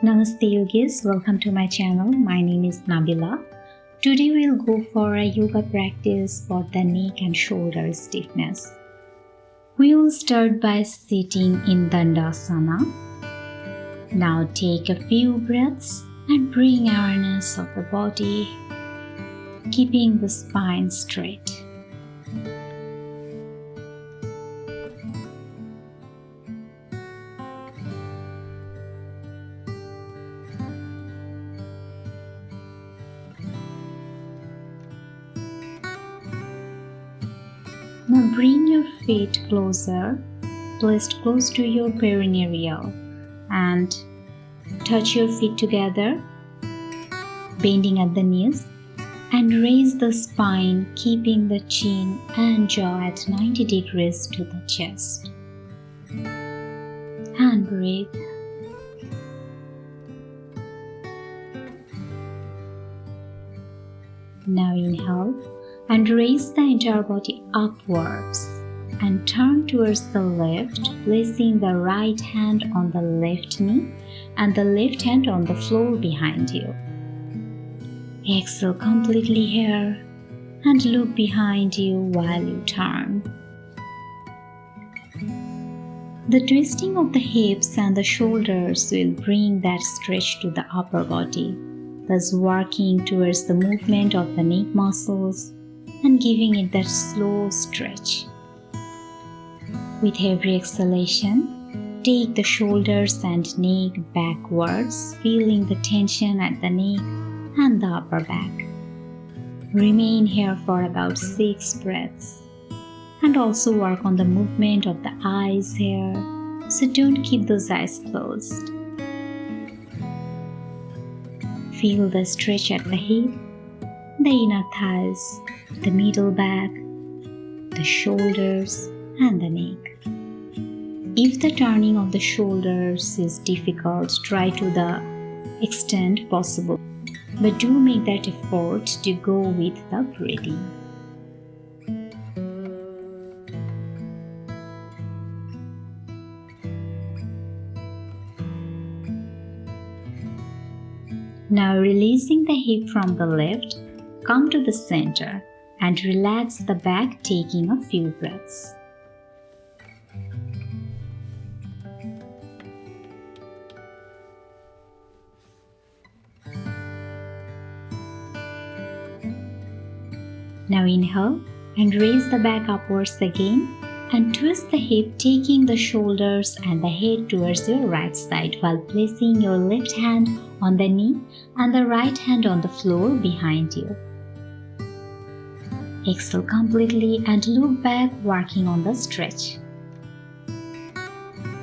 Namaste yogis, welcome to my channel. My name is Nabila. Today we'll go for a yoga practice for the neck and shoulder stiffness. We will start by sitting in Dandasana. Now take a few breaths and bring awareness of the body, keeping the spine straight. Now bring your feet closer, placed close to your perineal, and touch your feet together, bending at the knees, and raise the spine, keeping the chin and jaw at 90 degrees to the chest. And breathe. Now inhale and raise the entire body upwards and turn towards the left, placing the right hand on the left knee and the left hand on the floor behind you. Exhale completely here and look behind you while you turn. The twisting of the hips and the shoulders will bring that stretch to the upper body, thus working towards the movement of the neck muscles and giving it that slow stretch. With every exhalation, take the shoulders and neck backwards, feeling the tension at the neck and the upper back. Remain here for about 6 breaths. And also work on the movement of the eyes here, so don't keep those eyes closed. Feel the stretch at the hip, the inner thighs, the middle back, the shoulders, and the neck. If the turning of the shoulders is difficult, try to the extent possible, but do make that effort to go with the breathing. Now releasing the hip from the left, come to the center and relax the back, taking a few breaths. Now inhale and raise the back upwards again and twist the hip, taking the shoulders and the head towards your right side while placing your left hand on the knee and the right hand on the floor behind you. Exhale completely and look back, working on the stretch.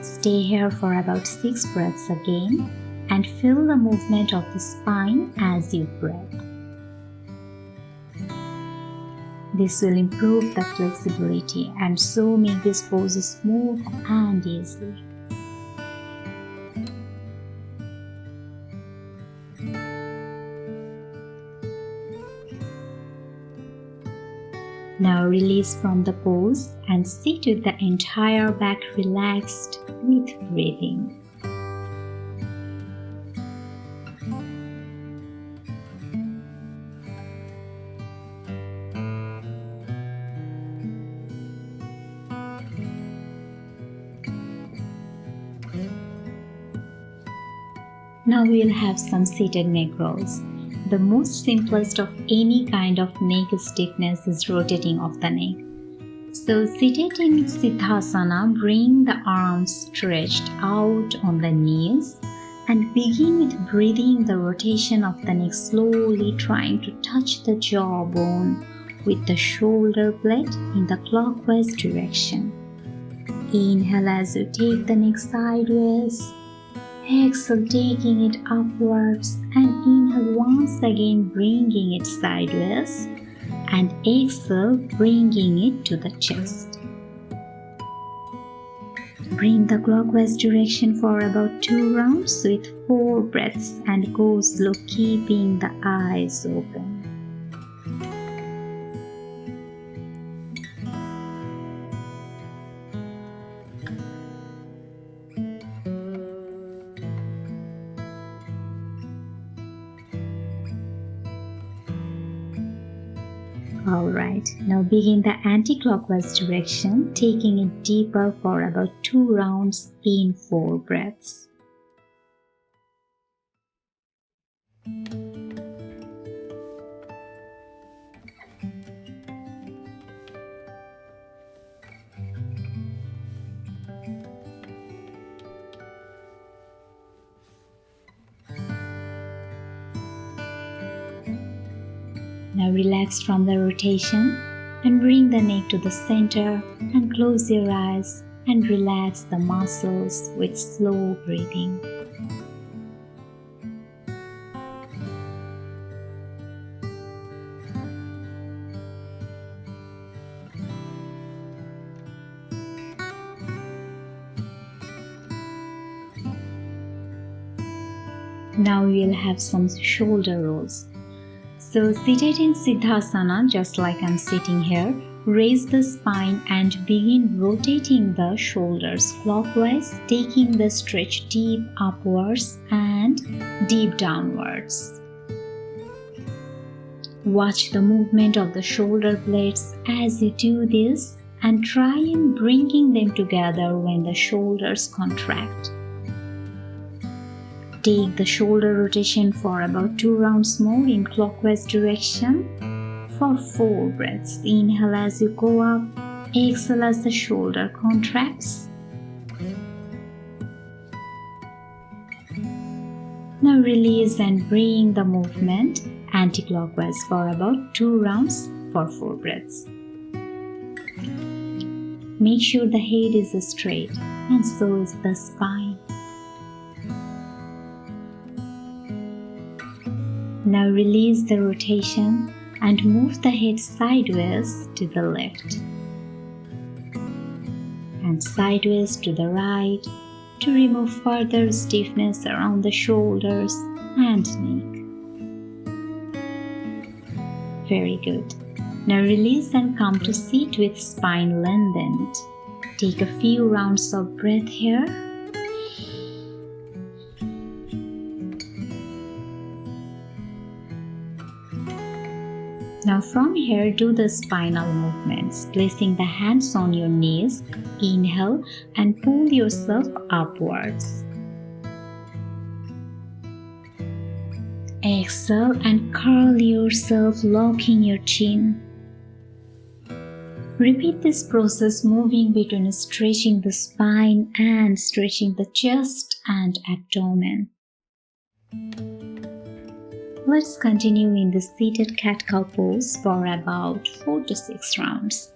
Stay here for about 6 breaths again and feel the movement of the spine as you breathe. This will improve the flexibility and so make this pose smooth and easy. Now release from the pose and sit with the entire back relaxed with breathing. Now we will have some seated neck rolls. The most simplest of any kind of neck stiffness is rotating of the neck. So seated in Siddhasana, bring the arms stretched out on the knees and begin with breathing the rotation of the neck, slowly trying to touch the jawbone with the shoulder blade in the clockwise direction. Inhale as you take the neck sideways. Exhale, taking it upwards, and inhale once again, bringing it sideways, and exhale, bringing it to the chest. Bring the clockwise direction for about 2 rounds with 4 breaths and go slow, keeping the eyes open. Alright, now begin the anti-clockwise direction, taking it deeper for about 2 rounds in 4 breaths. Now relax from the rotation and bring the neck to the center and close your eyes and relax the muscles with slow breathing. Now we will have some shoulder rolls. So seated in Siddhasana, just like I'm sitting here, raise the spine and begin rotating the shoulders clockwise, taking the stretch deep upwards and deep downwards. Watch the movement of the shoulder blades as you do this and try and bringing them together when the shoulders contract. Take the shoulder rotation for about 2 rounds more in clockwise direction for 4 breaths. Inhale as you go up, exhale as the shoulder contracts. Now release and bring the movement anti-clockwise for about 2 rounds for 4 breaths. Make sure the head is straight and so is the spine. Now release the rotation and move the head sideways to the left and sideways to the right to remove further stiffness around the shoulders and neck. Very good. Now release and come to sit with spine lengthened. Take a few rounds of breath here. Now from here, do the spinal movements, placing the hands on your knees. Inhale and pull yourself upwards. Exhale and curl yourself, locking your chin. Repeat this process, moving between stretching the spine and stretching the chest and abdomen. Let's continue in the seated cat-cow pose for about 4 to 6 rounds.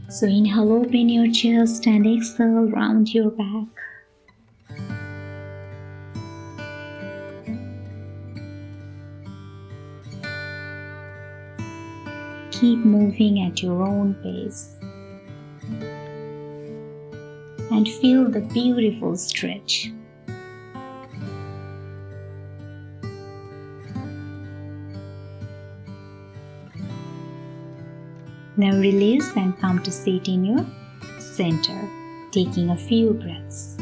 So inhale, open your chest and exhale, round your back. Keep moving at your own pace. And feel the beautiful stretch. Now release and come to sit in your center, taking a few breaths.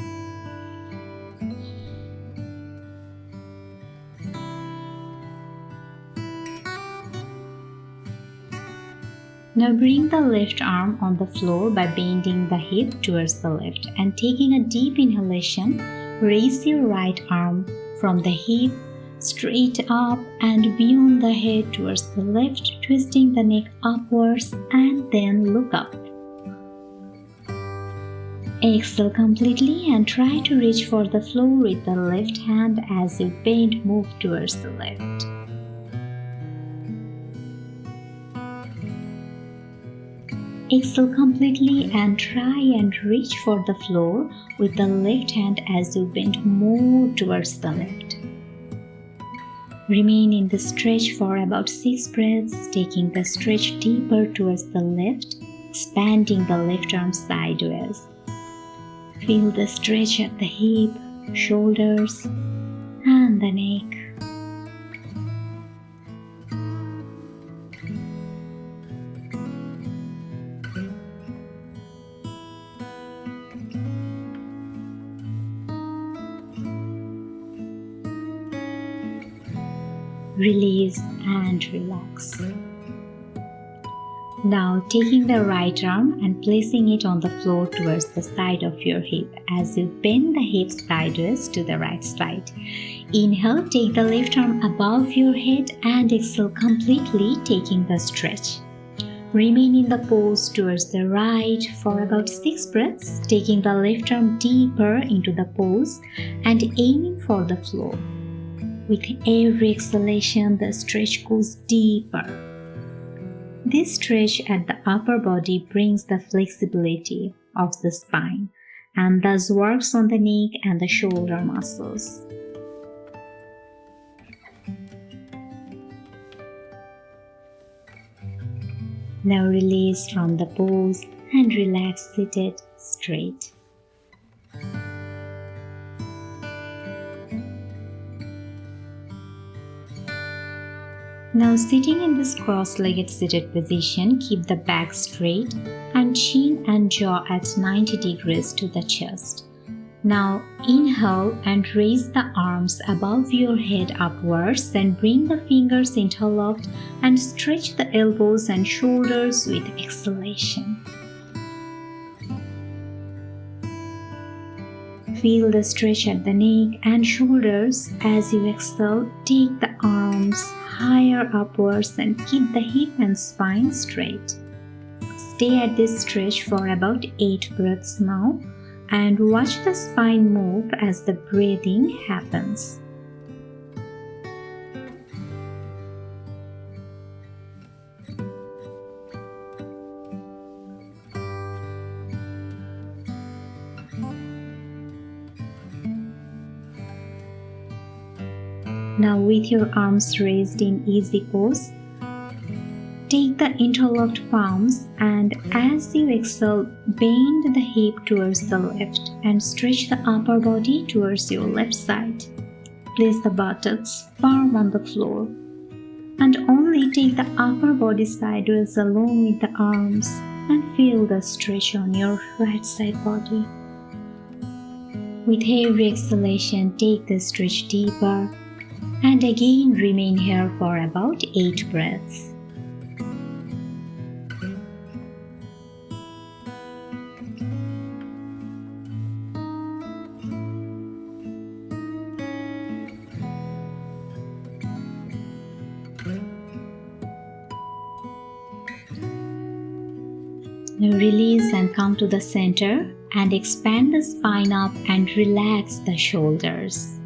Now bring the left arm on the floor by bending the hip towards the left and taking a deep inhalation, raise your right arm from the hip straight up and beyond the head towards the left, twisting the neck upwards and then look up. Exhale completely and try to reach for the floor with the left hand as you bend, move towards the left. Exhale completely and try and reach for the floor with the left hand as you bend more towards the left. Remain in the stretch for about 6 breaths, taking the stretch deeper towards the left, expanding the left arm sideways. Feel the stretch at the hip, shoulders, and the neck. Release and relax. Now taking the right arm and placing it on the floor towards the side of your hip as you bend the hip sideways to the right side. Inhale, take the left arm above your head and exhale completely, taking the stretch. Remain in the pose towards the right for about 6 breaths, taking the left arm deeper into the pose and aiming for the floor. With every exhalation, the stretch goes deeper. This stretch at the upper body brings the flexibility of the spine and thus works on the neck and the shoulder muscles. Now release from the pose and relax seated straight. Now sitting in this cross-legged seated position, keep the back straight and chin and jaw at 90 degrees to the chest. Now inhale and raise the arms above your head upwards, then bring the fingers interlocked and stretch the elbows and shoulders with exhalation. Feel the stretch at the neck and shoulders. As you exhale, take the arms higher upwards and keep the hip and spine straight. Stay at this stretch for about 8 breaths now and watch the spine move as the breathing happens. Now with your arms raised in easy pose, take the interlocked palms and as you exhale, bend the hip towards the left and stretch the upper body towards your left side. Place the buttocks firm on the floor and only take the upper body sideways along with the arms and feel the stretch on your right side body. With every exhalation, take the stretch deeper and again remain here for about 8 breaths. Now release and come to the center and expand the spine up and relax the shoulders.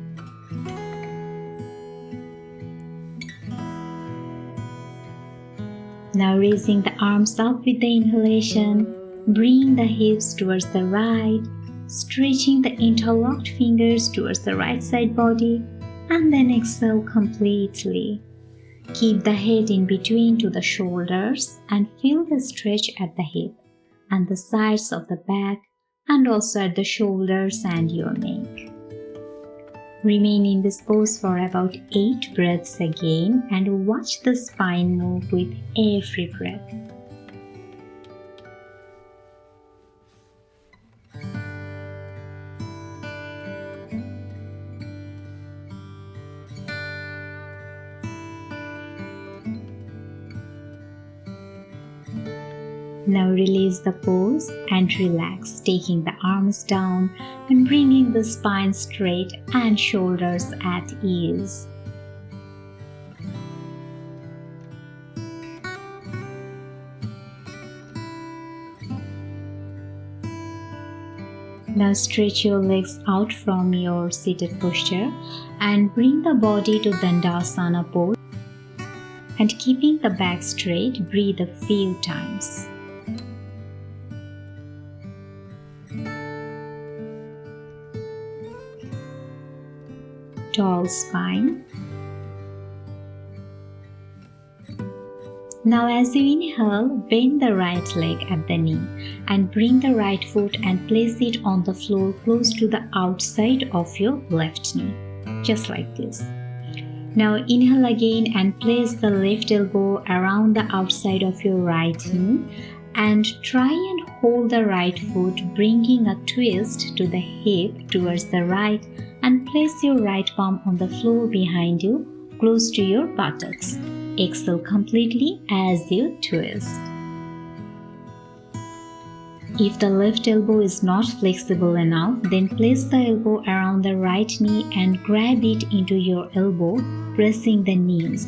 Now raising the arms up with the inhalation, bring the hips towards the right, stretching the interlocked fingers towards the right side body, and then exhale completely. Keep the head in between to the shoulders and feel the stretch at the hip and the sides of the back and also at the shoulders and your neck. Remain in this pose for about 8 breaths again and watch the spine move with every breath. Now release the pose and relax, taking the arms down and bringing the spine straight and shoulders at ease. Now stretch your legs out from your seated posture and bring the body to Dandasana pose. And keeping the back straight, breathe a few times. Tall spine. Now as you inhale, bend the right leg at the knee and bring the right foot and place it on the floor close to the outside of your left knee, just like this. Now inhale again and place the left elbow around the outside of your right knee and try and hold the right foot, bringing a twist to the hip towards the right and place your right palm on the floor behind you, close to your buttocks. Exhale completely as you twist. If the left elbow is not flexible enough, then place the elbow around the right knee and grab it into your elbow, pressing the knees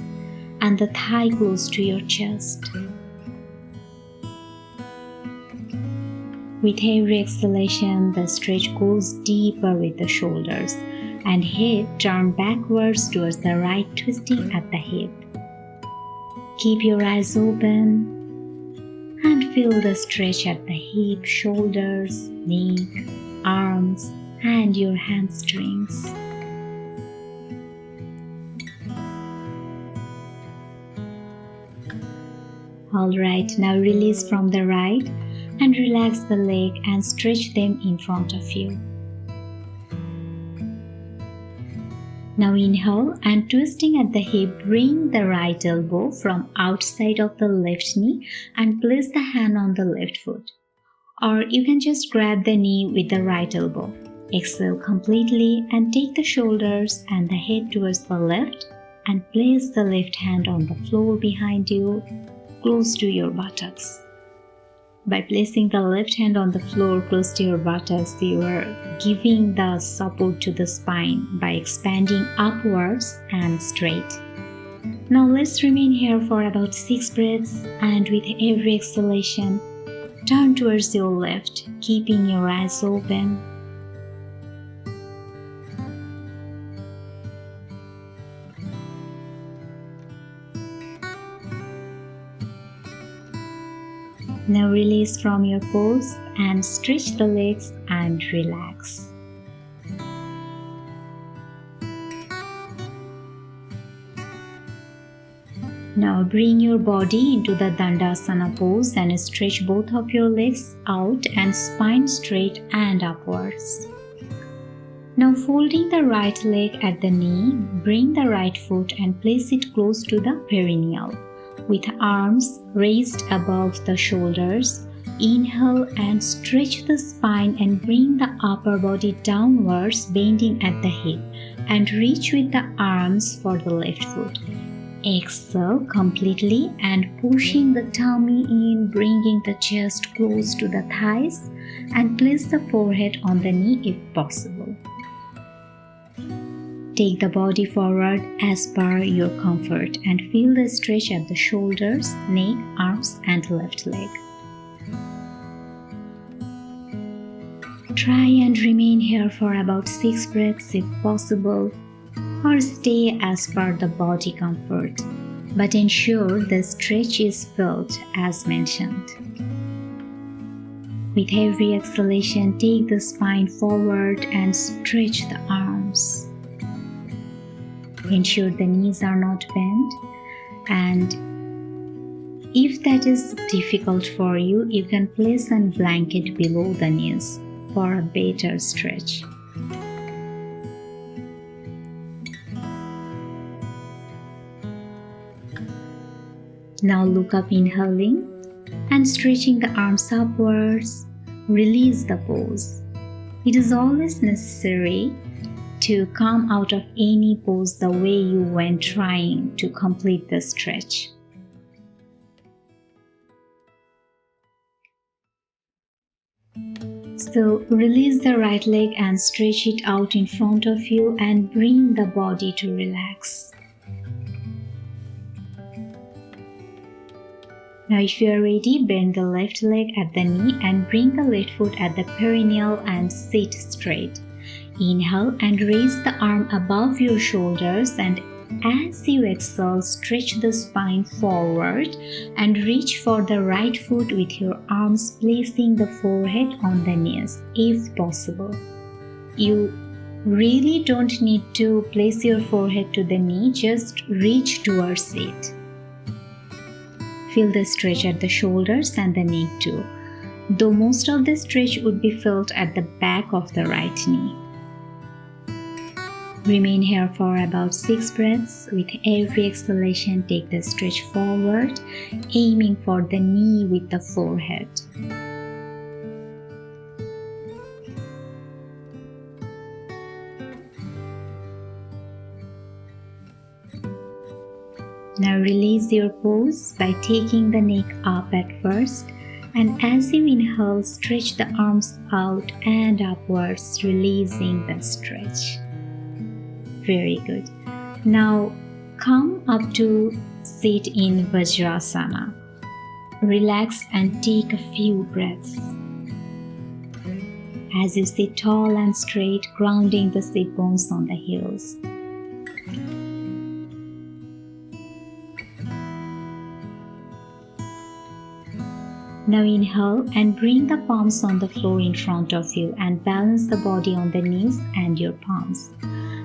and the thigh close to your chest. With every exhalation, the stretch goes deeper with the shoulders and head turned backwards towards the right, twisting at the hip. Keep your eyes open and feel the stretch at the hip, shoulders, neck, arms, and your hamstrings. Alright, now release from the right and relax the leg and stretch them in front of you. Now inhale and twisting at the hip, bring the right elbow from outside of the left knee and place the hand on the left foot. Or you can just grab the knee with the right elbow. Exhale completely and take the shoulders and the head towards the left and place the left hand on the floor behind you, close to your buttocks. By placing the left hand on the floor close to your buttocks, you are giving the support to the spine by expanding upwards and straight. Now let's remain here for about 6 breaths, and with every exhalation, turn towards your left, keeping your eyes open. Now release from your pose and stretch the legs and relax. Now bring your body into the Dandasana pose and stretch both of your legs out and spine straight and upwards. Now folding the right leg at the knee, bring the right foot and place it close to the perineal. With arms raised above the shoulders, inhale and stretch the spine and bring the upper body downwards, bending at the hip, and reach with the arms for the left foot. Exhale completely and pushing the tummy in, bringing the chest close to the thighs, and place the forehead on the knee if possible. Take the body forward as per your comfort and feel the stretch at the shoulders, neck, arms, and left leg. Try and remain here for about 6 breaths if possible, or stay as per the body comfort, but ensure the stretch is felt as mentioned. With every exhalation, take the spine forward and stretch the arms. Ensure the knees are not bent, and if that is difficult for you, you can place a blanket below the knees for a better stretch. Now look up, inhaling and stretching the arms upwards. Release the pose. It is always necessary to come out of any pose the way you went trying to complete the stretch. So release the right leg and stretch it out in front of you and bring the body to relax. Now if you are ready, bend the left leg at the knee and bring the left foot at the perineal and sit straight. Inhale and raise the arm above your shoulders, and as you exhale, stretch the spine forward and reach for the right foot with your arms, placing the forehead on the knees if possible. You really don't need to place your forehead to the knee, just reach towards it. Feel the stretch at the shoulders and the neck too, though most of the stretch would be felt at the back of the right knee. Remain here for about 6 breaths. With every exhalation, take the stretch forward, aiming for the knee with the forehead. Now release your pose by taking the neck up at first, and as you inhale, stretch the arms out and upwards, releasing the stretch. Very good. Now come up to sit in Vajrasana. Relax and take a few breaths. As you sit tall and straight, grounding the sit bones on the heels. Now inhale and bring the palms on the floor in front of you and balance the body on the knees and your palms.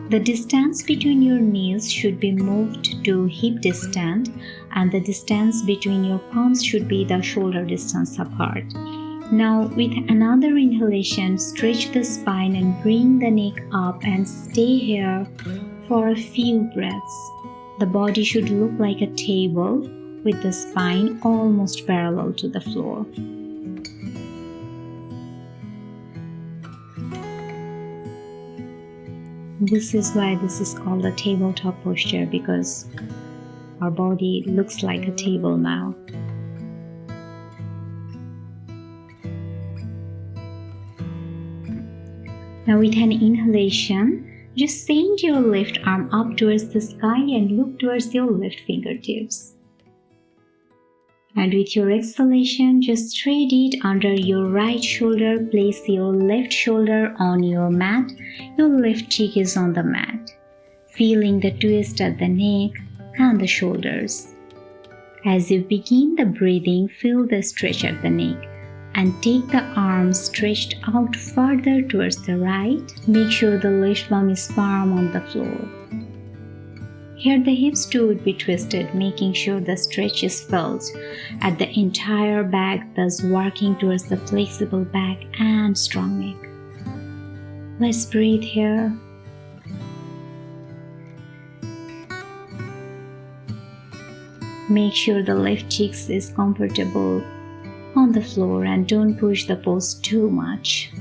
The distance between your knees should be moved to hip distance, and the distance between your palms should be the shoulder distance apart. Now with another inhalation, stretch the spine and bring the neck up and stay here for a few breaths. The body should look like a table with the spine almost parallel to the floor. This is why this is called a tabletop posture, because our body looks like a table now. Now with an inhalation, just send your left arm up towards the sky and look towards your left fingertips. And with your exhalation, just thread it under your right shoulder. Place your left shoulder on your mat. Your left cheek is on the mat. Feeling the twist at the neck and the shoulders. As you begin the breathing, feel the stretch at the neck and take the arms stretched out further towards the right. Make sure the left palm is firm on the floor. Here the hips too would be twisted, making sure the stretch is felt at the entire back, thus working towards the flexible back and strong neck. Let's breathe here. Make sure the left cheek is comfortable on the floor and don't push the pose too much.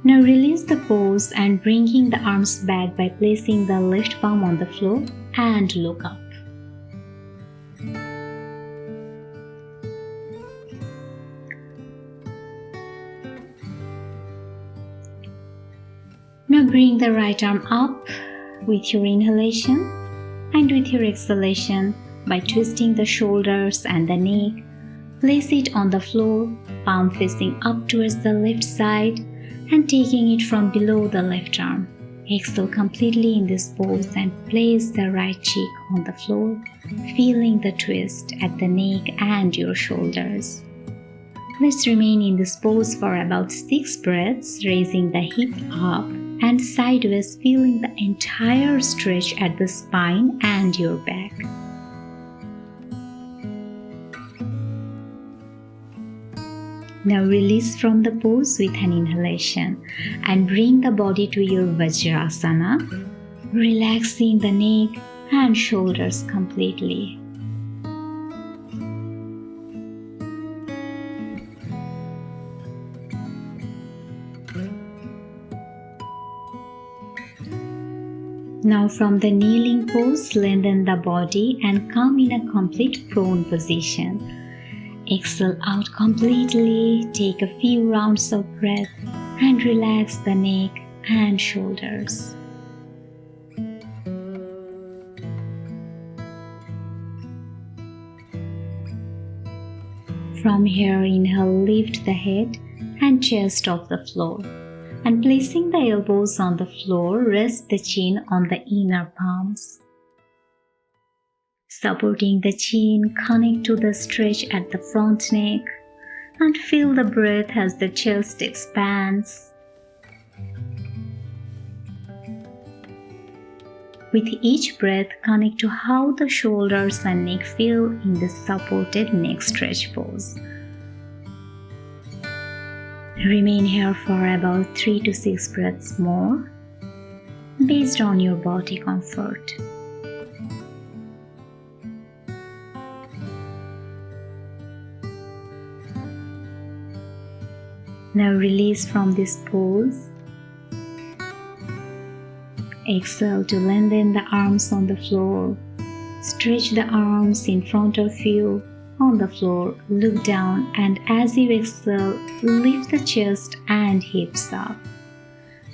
Now release the pose and bringing the arms back by placing the left palm on the floor and look up. Now bring the right arm up with your inhalation and with your exhalation by twisting the shoulders and the neck. Place it on the floor, palm facing up towards the left side and taking it from below the left arm. Exhale completely in this pose and place the right cheek on the floor, feeling the twist at the neck and your shoulders. Let's remain in this pose for about 6 breaths, raising the hip up and sideways, feeling the entire stretch at the spine and your back. Now release from the pose with an inhalation and bring the body to your Vajrasana, relaxing the neck and shoulders completely. Now from the kneeling pose, lengthen the body and come in a complete prone position. Exhale out completely, take a few rounds of breath and relax the neck and shoulders. From here, inhale, lift the head and chest off the floor. And placing the elbows on the floor, rest the chin on the inner palms. Supporting the chin, connect to the stretch at the front neck and feel the breath as the chest expands. With each breath, connect to how the shoulders and neck feel in the supported neck stretch pose. Remain here for about 3 to 6 breaths more, based on your body comfort. Now release from this pose Exhale to lengthen the arms on the floor. Stretch the arms in front of you on the floor. Look down, and as you exhale, lift the chest and hips up.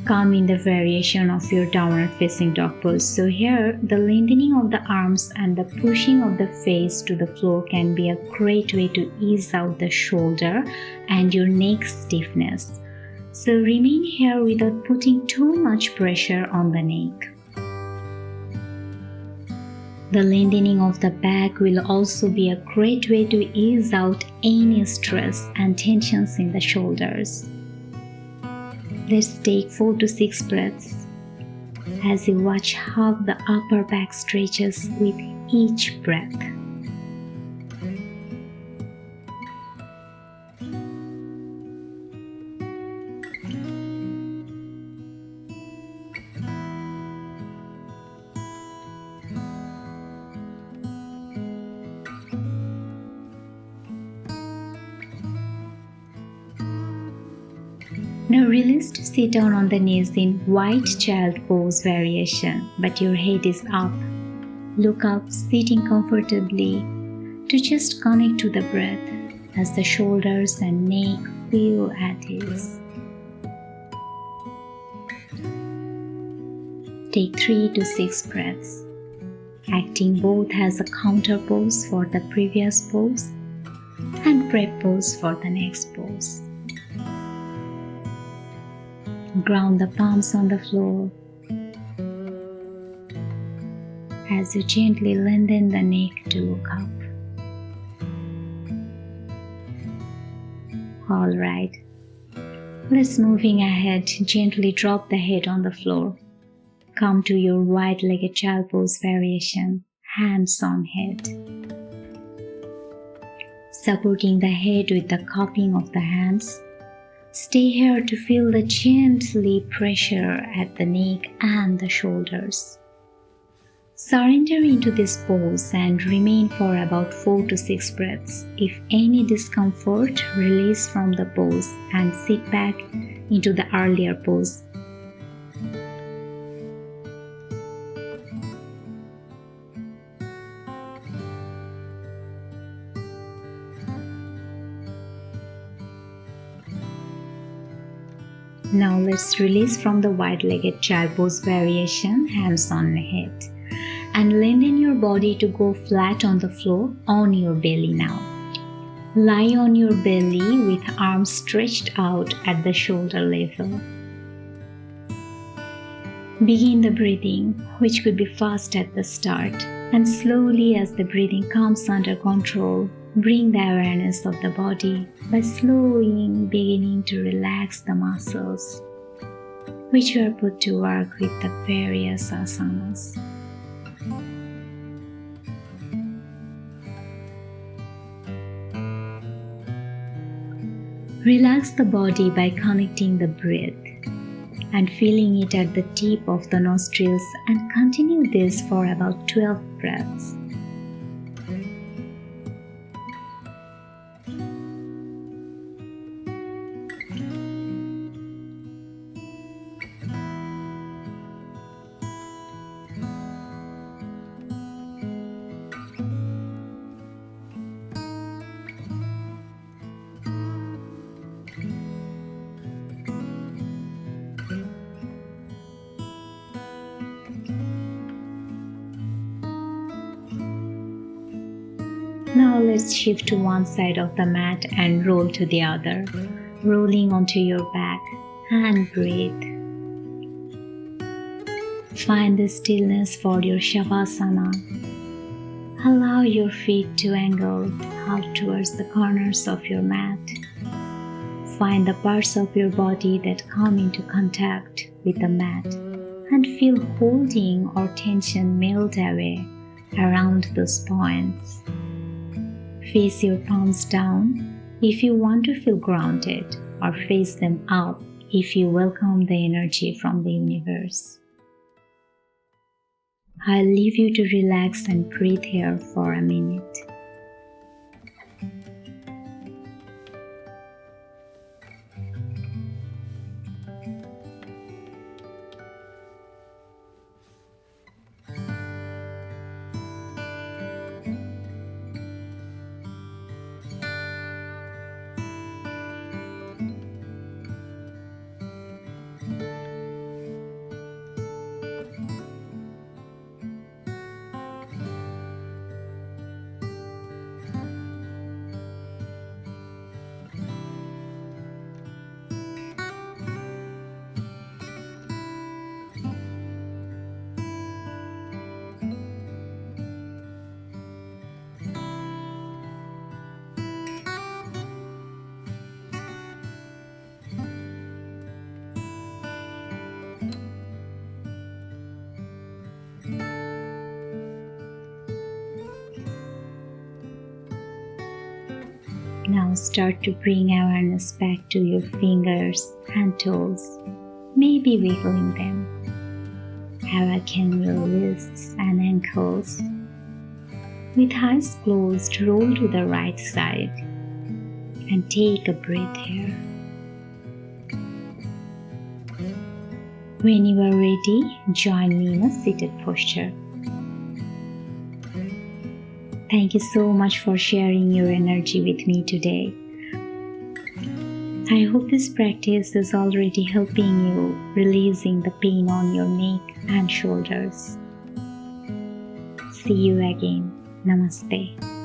Come in the variation of your downward facing dog pose. So here, the lengthening of the arms and the pushing of the face to the floor can be a great way to ease out the shoulder and your neck stiffness. So remain here without putting too much pressure on the neck. The lengthening of the back will also be a great way to ease out any stress and tensions in the shoulders. Let's take 4 to 6 breaths as you watch how the upper back stretches with each breath. Now release to sit down on the knees in white child pose variation, but your head is up. Look up, sitting comfortably, to just connect to the breath as the shoulders and neck feel at ease. Take 3 to 6 breaths, acting both as a counter pose for the previous pose and prep pose for the next pose. Ground the palms on the floor as you gently lengthen the neck to look up. Alright, let's moving ahead, gently drop the head on the floor. Come to your wide-legged child pose variation, hands on head. Supporting the head with the cupping of the hands. Stay here to feel the gently pressure at the neck and the shoulders. Surrender into this pose and remain for about 4 to 6 breaths. If any discomfort, release from the pose and sit back into the earlier pose. Now let's release from the wide-legged child pose variation, hands on the head, and lengthen your body to go flat on the floor on your belly now. Lie on your belly with arms stretched out at the shoulder level. Begin the breathing, which could be fast at the start, and slowly as the breathing comes under control, bring the awareness of the body by beginning to relax the muscles, which were put to work with the various asanas. Relax the body by connecting the breath and feeling it at the tip of the nostrils, and continue this for about 12 breaths. Now let's shift to one side of the mat and roll to the other, rolling onto your back and breathe. Find the stillness for your Shavasana. Allow your feet to angle out towards the corners of your mat. Find the parts of your body that come into contact with the mat and feel holding or tension melt away around those points. Face your palms down if you want to feel grounded, or face them up if you welcome the energy from the universe. I'll leave you to relax and breathe here for a minute. Now start to bring awareness back to your fingers and toes, maybe wiggling them. Awaken your wrists and ankles. With eyes closed, roll to the right side and take a breath here. When you are ready, join me in a seated posture. Thank you so much for sharing your energy with me today. I hope this practice is already helping you releasing the pain on your neck and shoulders. See you again. Namaste.